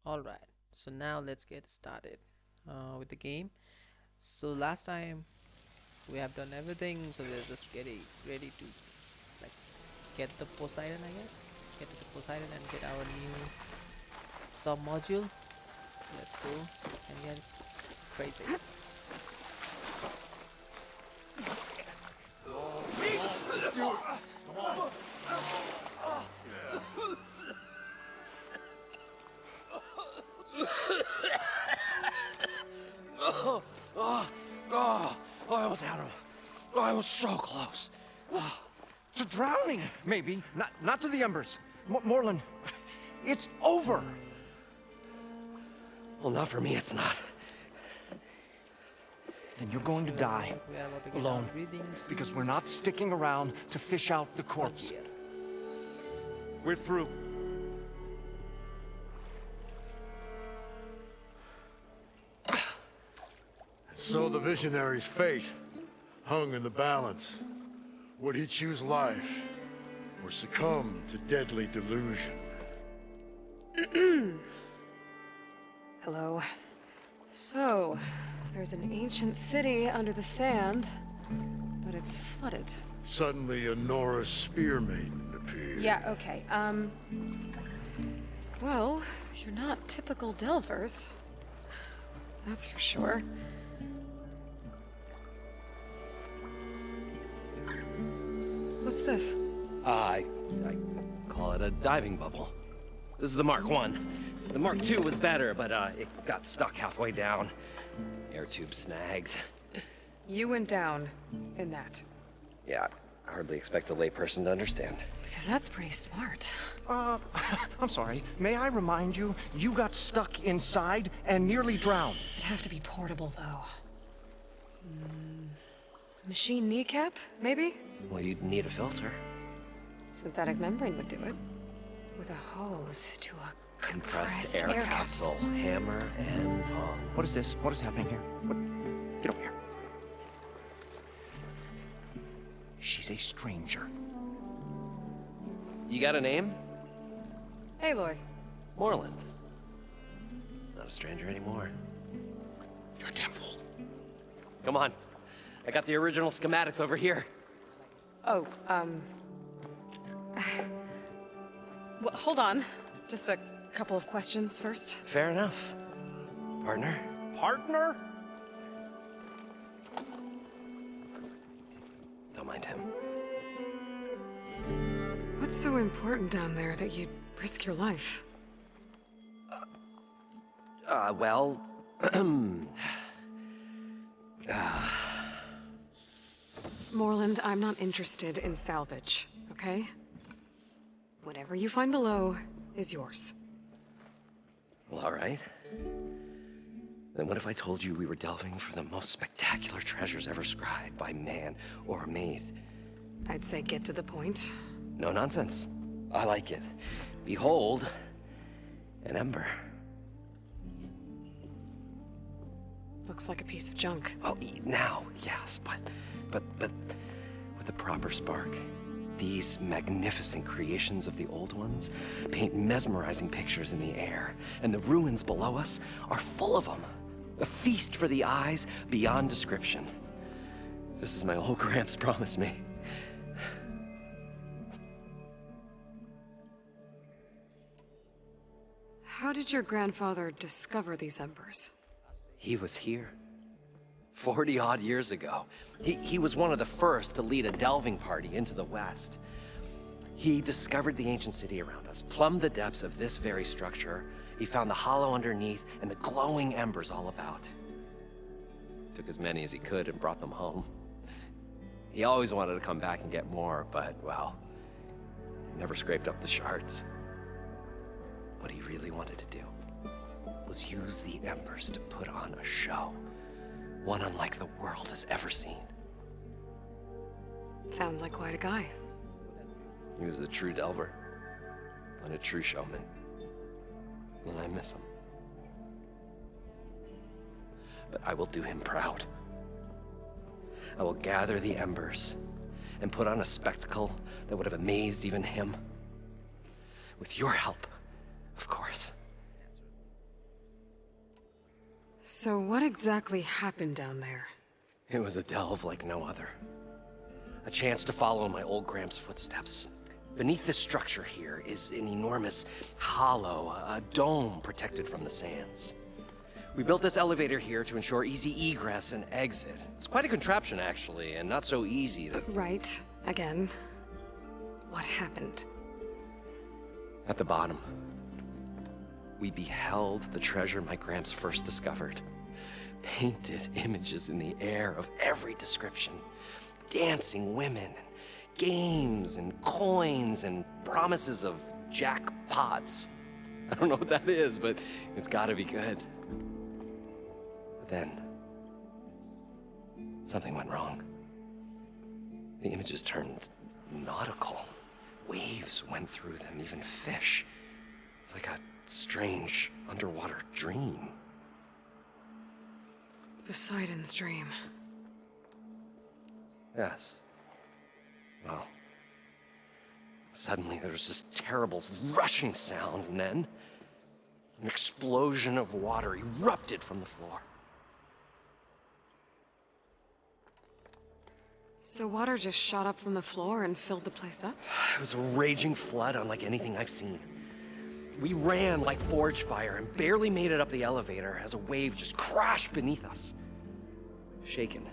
Alright, so now let's get started with the game. So last time we have done everything, so we're just getting ready to like get the Poseidon, I guess. Get to the Poseidon and get our new sub module. Let's go and get crazy. I almost had him. I was so close. To drowning, maybe. Not to the embers. Morlund, it's over. Well, not for me, it's not. Then you're going to die. We are about to get Alone. our breathing Because suit. we're not sticking around to fish out the corpse. Here. We're through. So the visionary's fate hung in the balance. Would he choose life or succumb to deadly delusion? Hello. So, there's an ancient city under the sand, but it's flooded. Suddenly a Norris spear maiden appeared. Yeah, okay. Well, you're not typical Delvers. That's for sure. What's this? I call it a diving bubble. This is the Mark 1. The Mark 2 was better, but it got stuck halfway down. Air tube snagged. You went down in that. Yeah, I hardly expect a layperson to understand. Because that's pretty smart. I'm sorry. May I remind you, you got stuck inside and nearly drowned. It'd have to be portable, though. Machine kneecap, maybe? Well, you'd need a filter. Synthetic membrane would do it. With a hose to a Compressed air capsule, hammer and tongs. What is this? What is happening here? What? Get over here. She's a stranger. You got a name? Aloy. Moreland. Not a stranger anymore. You're a damn fool. Come on. I got the original schematics over here. Oh, well, hold on. Just a couple of questions first. Fair enough. Partner? Partner? Don't mind him. What's so important down there that you'd risk your life? Well... Moreland, I'm not interested in salvage, okay? Whatever you find below is yours. Well, all right. Then what if I told you we were delving for the most spectacular treasures ever scribed by man or maid? I'd say get to the point. No nonsense. I like it. Behold, an ember. Looks like a piece of junk. Oh, now, yes, but with a proper spark. These magnificent creations of the old ones paint mesmerizing pictures in the air, and the ruins below us are full of them. A feast for the eyes beyond description. This is my old Gramps promised me. How did your grandfather discover these embers? He was here. 40-odd years ago. He was one of the first to lead a delving party into the West. He discovered the ancient city around us, plumbed the depths of this very structure. He found the hollow underneath and the glowing embers all about. Took as many as he could and brought them home. He always wanted to come back and get more, but, well, never scraped up the shards. What he really wanted to do was use the embers to put on a show. One unlike the world has ever seen. Sounds like quite a guy. He was a true delver and a true showman. And I miss him. But I will do him proud. I will gather the embers and put on a spectacle that would have amazed even him. With your help, of course. So what exactly happened down there? It was a delve like no other. A chance to follow my old Gramps' footsteps. Beneath this structure here is an enormous hollow, a dome protected from the sands. We built this elevator here to ensure easy egress and exit. It's quite a contraption, actually, and not so easy that... Right. Again. What happened? At the bottom, we beheld the treasure my Gramps first discovered. Painted images in the air of every description. Dancing women, games and coins and promises of jackpots. I don't know what that is, but it's gotta be good. But then, something went wrong. The images turned nautical. Waves went through them, even fish. Like a strange underwater dream. Poseidon's dream. Yes. Well, suddenly there was this terrible rushing sound, and then an explosion of water erupted from the floor. So water just shot up from the floor and filled the place up? It was a raging flood unlike anything I've seen. We ran like forge fire and barely made it up the elevator as a wave just crashed beneath us. Shaken,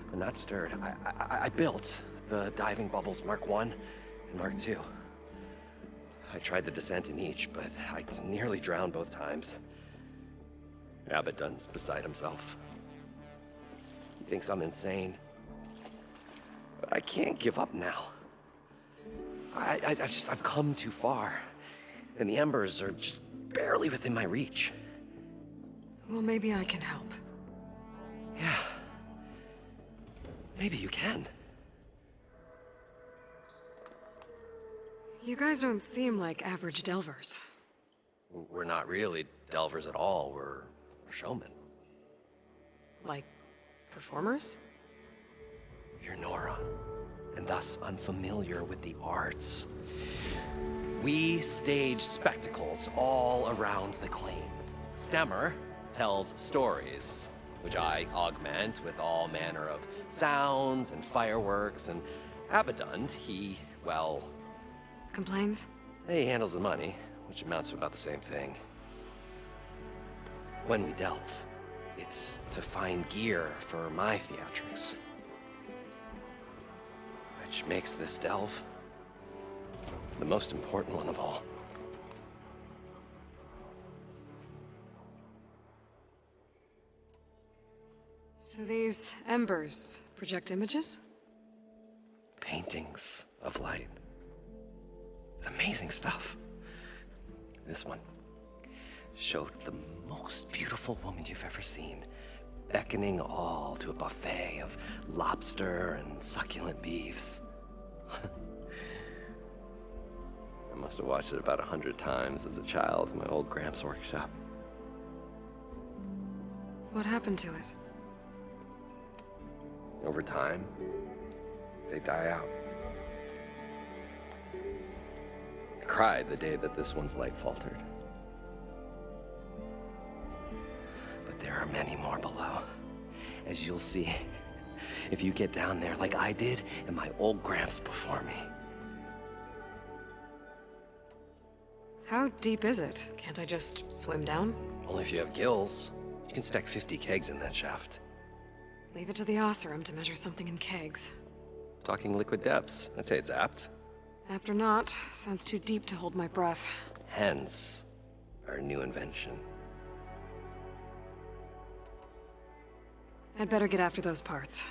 but not stirred, I built the diving bubbles Mark I and Mark II. I tried the descent in each, but I nearly drowned both times. Abaddon's beside himself. He thinks I'm insane. But I can't give up now. I've come too far. And the embers are just barely within my reach. Well, maybe I can help. Yeah. Maybe you can. You guys don't seem like average delvers. We're not really delvers at all. We're showmen. Like, performers? You're Nora, and thus unfamiliar with the arts. We stage spectacles all around the claim. Stemmer tells stories, which I augment with all manner of sounds and fireworks, and Abaddon, well... Complains? He handles the money, which amounts to about the same thing. When we delve, it's to find gear for my theatrics. Which makes this delve the most important one of all. So these embers project images? Paintings of light. It's amazing stuff. This one showed the most beautiful woman you've ever seen, beckoning all to a buffet of lobster and succulent beefs. I must have watched it about 100 times as a child in my old Gramps workshop. What happened to it? Over time, they die out. I cried the day that this one's light faltered. But there are many more below, as you'll see if you get down there like I did and my old Gramps before me. How deep is it? Can't I just swim down? Only if you have gills. You can stack 50 kegs in that shaft. Leave it to the Oseram to measure something in kegs. Talking liquid depths. I'd say it's apt. Apt or not, sounds too deep to hold my breath. Hence, our new invention. I'd better get after those parts.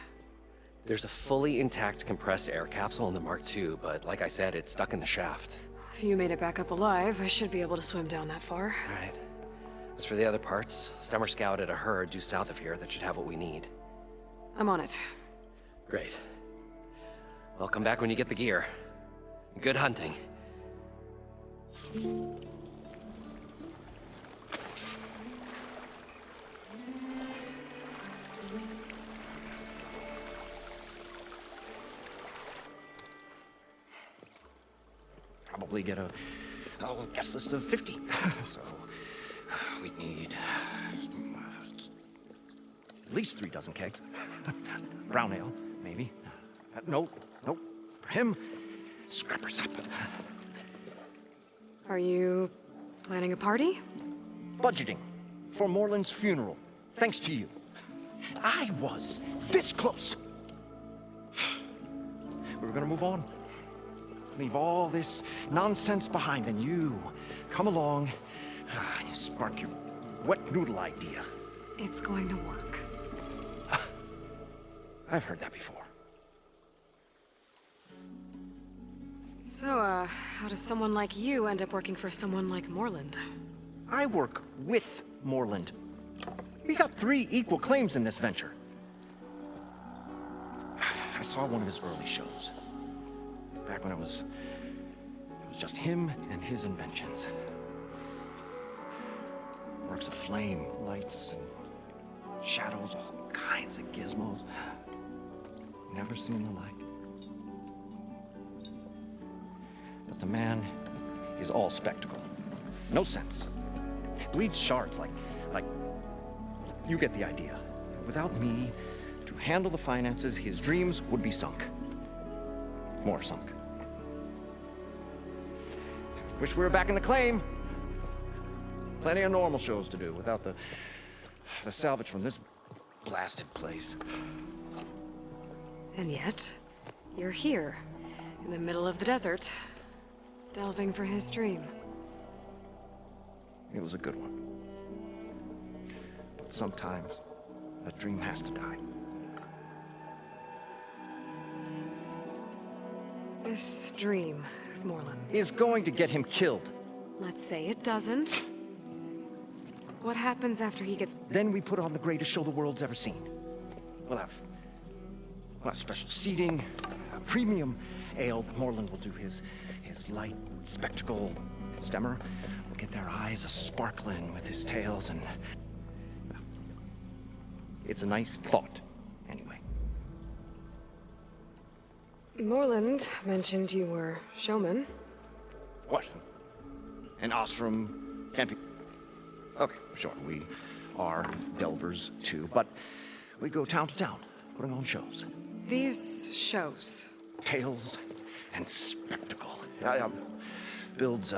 There's a fully intact compressed air capsule in the Mark II, but like I said, it's stuck in the shaft. If you made it back up alive, I should be able to swim down that far. All right. As for the other parts, Stemmer scouted a herd due south of here that should have what we need. I'm on it. Great. Well, come back when you get the gear. Good hunting. Probably get a guest list of 50. So we need At least 3 dozen kegs. Brown ale, maybe. No. For him, scrapper sap. Are you planning a party? Budgeting for Moreland's funeral, thanks to you. I was this close. We were gonna move on. Leave all this nonsense behind, and you come along, you spark your wet noodle idea. It's going to work. I've heard that before. So, how does someone like you end up working for someone like Moreland? I work with Moreland. We got 3 equal claims in this venture. I saw one of his early shows. Back when it was just him and his inventions. Works of flame, lights, and shadows, all kinds of gizmos. Never seen the like. But the man is all spectacle. No sense. Bleeds shards like you get the idea. Without me to handle the finances, his dreams would be sunk. More sunk. Wish we were back in the claim. Plenty of normal shows to do without the salvage from this blasted place. And yet, you're here, in the middle of the desert, delving for his dream. It was a good one. But sometimes, a dream has to die. This dream of Moreland. Is going to get him killed. Let's say it doesn't. What happens after he gets... Then we put on the greatest show the world's ever seen. We'll have special seating, premium ale. Moreland will do his light spectacle. Stemmer will get their eyes a-sparkling with his tales, and... It's a nice thought, anyway. Moreland mentioned you were showman. What? An Ostrom can't be... Okay, sure, we are delvers too, but we go town to town, putting on shows. These shows. Tales and spectacle. Builds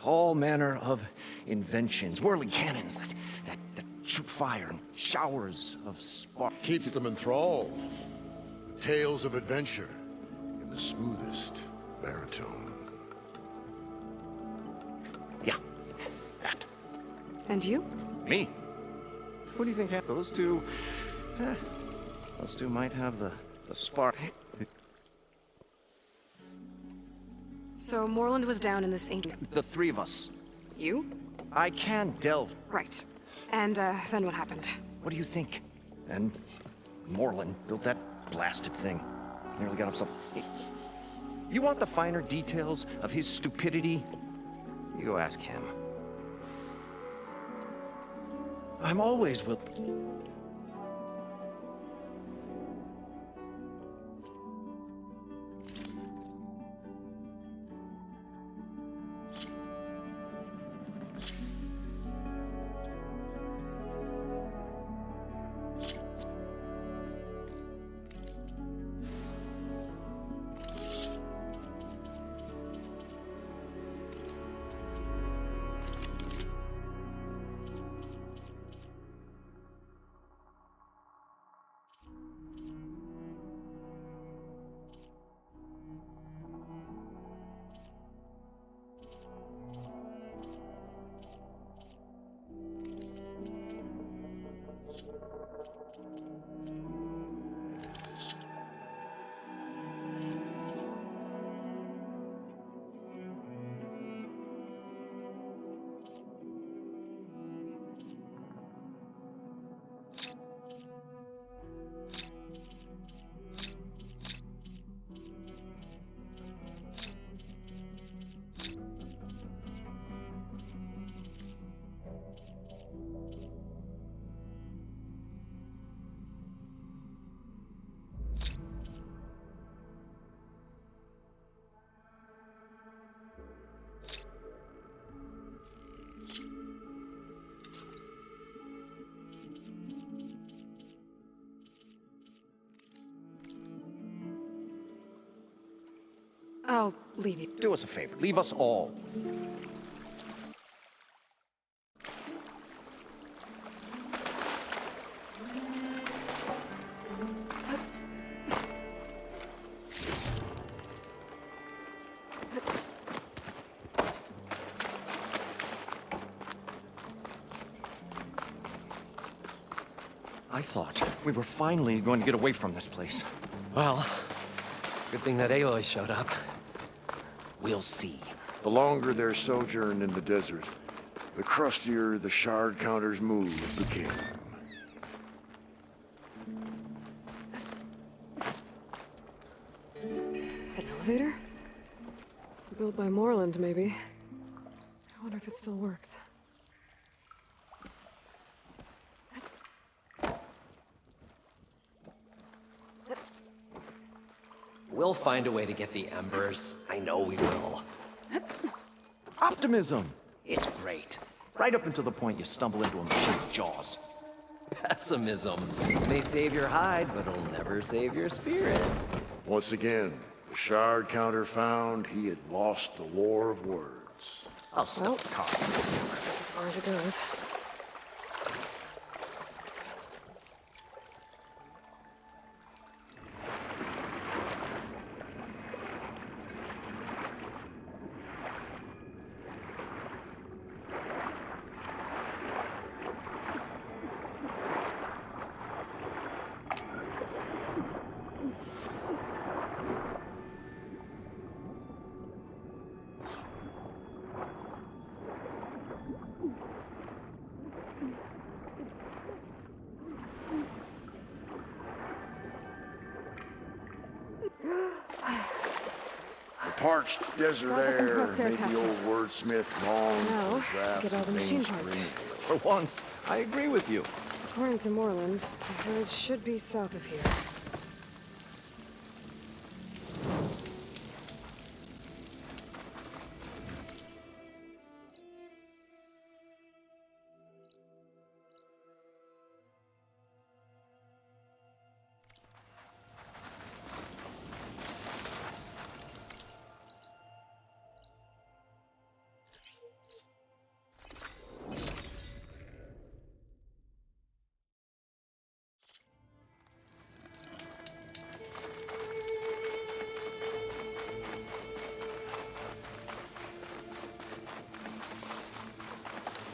all manner of inventions, whirling cannons that shoot fire and showers of spark. Keeps them enthralled. Tales of adventure in the smoothest baritone. Yeah, that. And you? Me? What do you think happened? Those two might have the spark. So Moreland was down in this ancient... The 3 of us. You? I can delve. Right. And, then what happened? What do you think? And Moreland built that blasted thing. Nearly got himself... You want the finer details of his stupidity? You go ask him. I'm always will... I'll leave you. Do us a favor. Leave us all. I thought we were finally going to get away from this place. Well, good thing that Aloy showed up. We'll see. The longer their sojourn in the desert, the crustier the shard counter's move became. An elevator? Built by Moreland, maybe. I wonder if it still works. We'll find a way to get the embers. I know we will. Optimism! It's great. Right up until the point you stumble into a machine's jaws. Pessimism. May save your hide, but it'll never save your spirit. Once again, the shard counter found he had lost the war of words. I'll stop the car. This is as far as it goes. The parched desert Drop it air across their made the capsule. old wordsmith long Now, for to draft get all the machine parts. mainstream. For once, I agree with you. According to Moreland, the village should be south of here.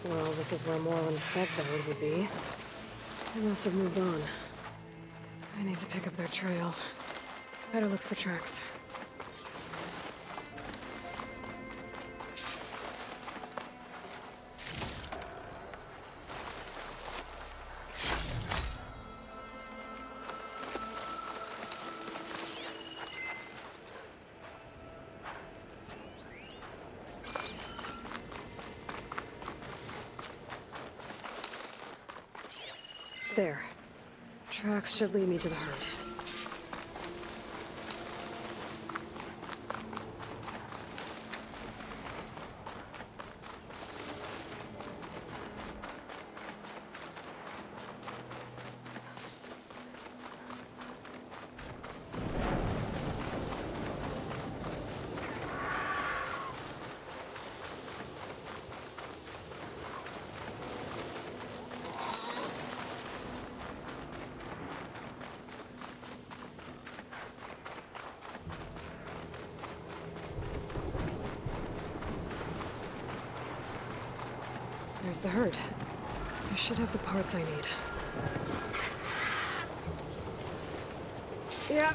Well, this is where Moreland said the road would be. They must have moved on. I need to pick up their trail. Better look for tracks. There. Tracks should lead me to the herd. There's the herd. I should have the parts I need. Yeah.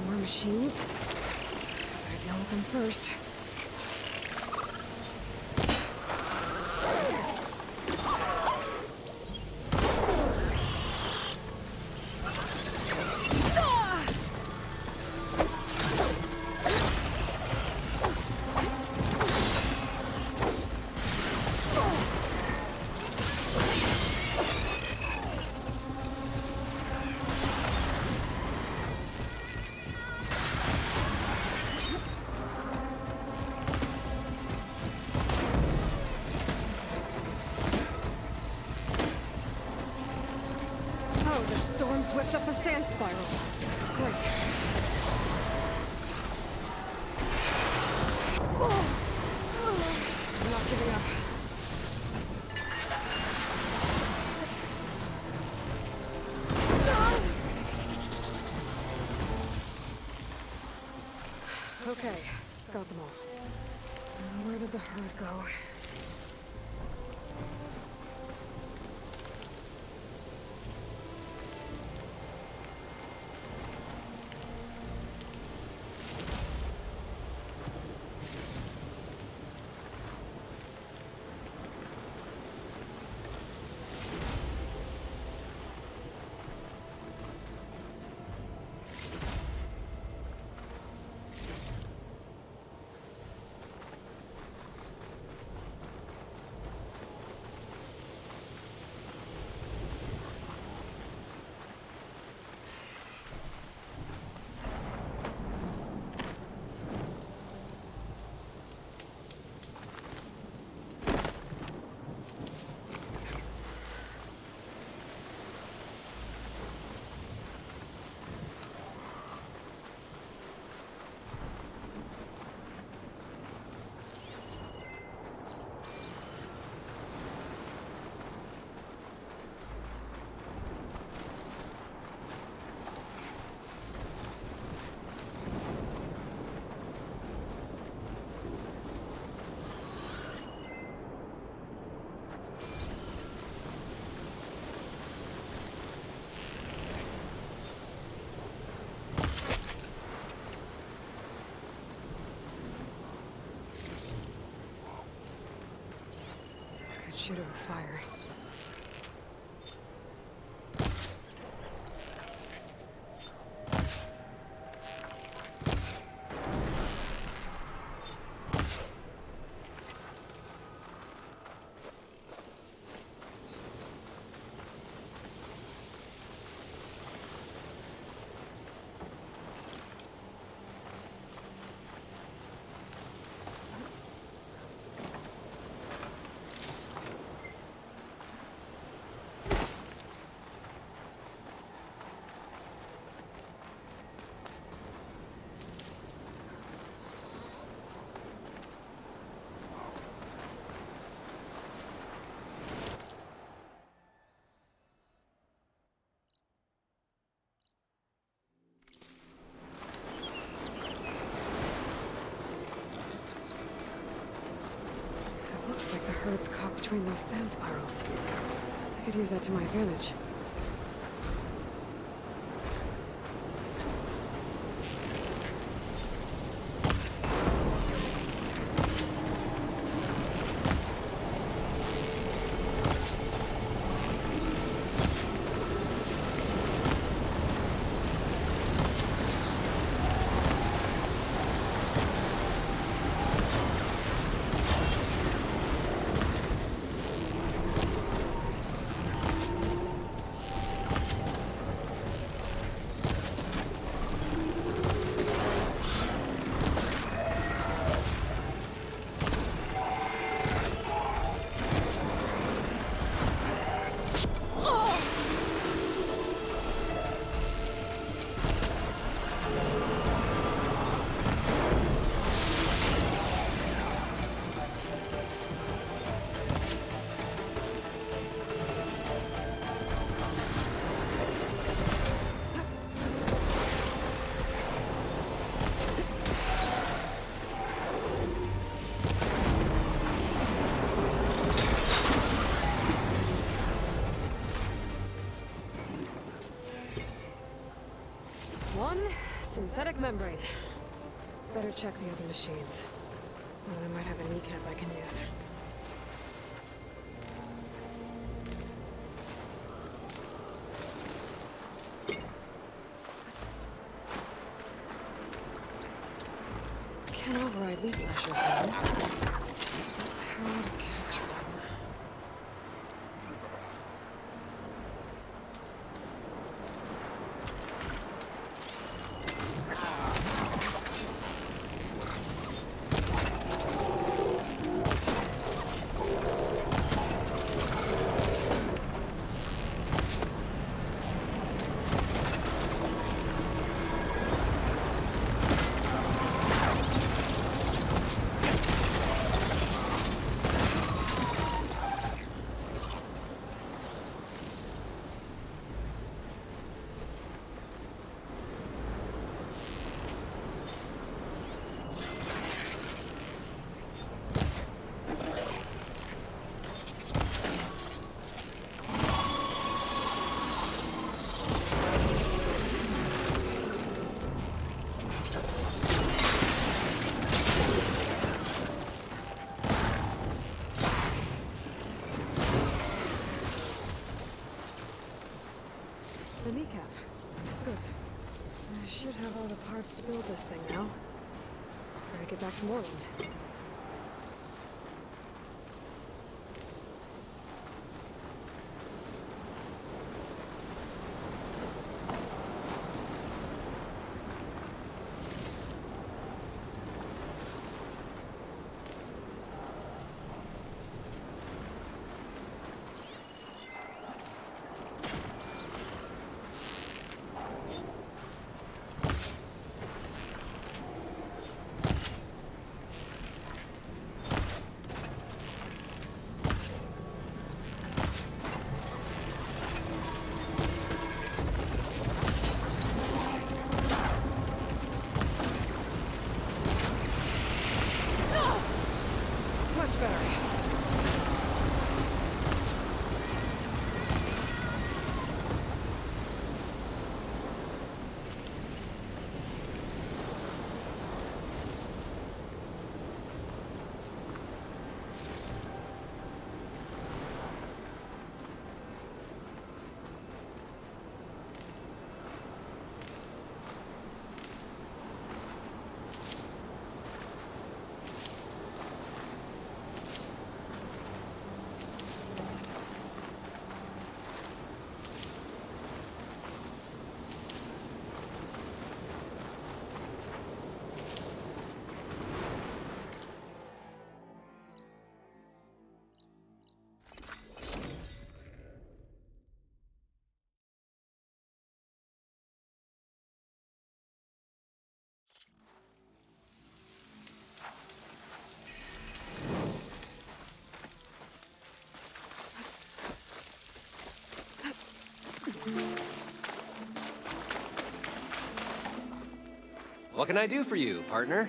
More machines? Better deal with them first. lift up a sand spiral. Great. I'm not giving up. Okay, got them all. Where did the herd go? Shoot it with fire. Looks like the herd's caught between those sand spirals. I could use that to my advantage. Synthetic membrane. Better check the other machines. One of them might have a kneecap I can use. Can't override leaf flashers now. How to catch one? should have all the parts to build this thing now. Better get back to Morland. Much better. What can I do for you, partner?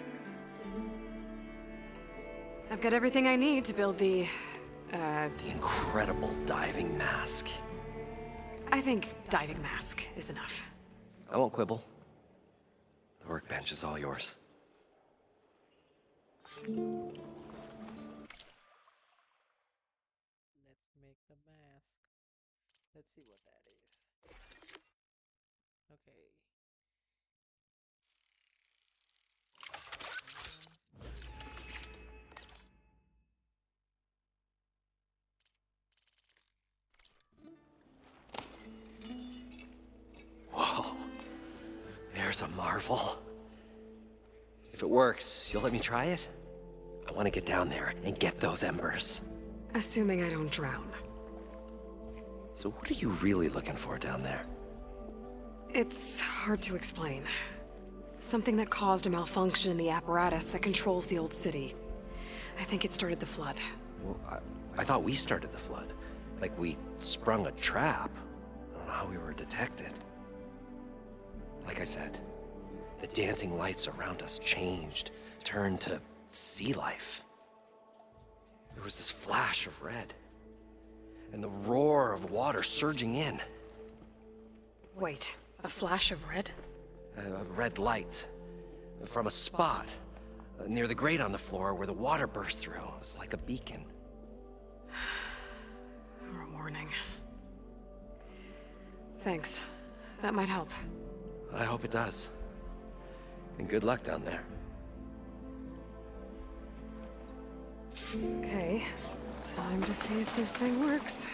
I've got everything I need to build the Incredible diving mask. I think diving mask is enough. I won't quibble. The workbench is all yours. Let's make the mask. Let's see what that is. Okay. Whoa. There's a marvel. If it works, you'll let me try it? I want to get down there and get those embers. Assuming I don't drown. So what are you really looking for down there? It's hard to explain. Something that caused a malfunction in the apparatus that controls the old city. I think it started the flood. Well, I thought we started the flood. Like we sprung a trap. I don't know how we were detected. Like I said, the dancing lights around us changed, turned to sea life. There was this flash of red, and the roar of water surging in. Wait, a flash of red? A red light from a spot near the grate on the floor where the water burst through. It was like a beacon. Or a warning. Thanks. That might help. I hope it does. And good luck down there. Okay, time to see if this thing works.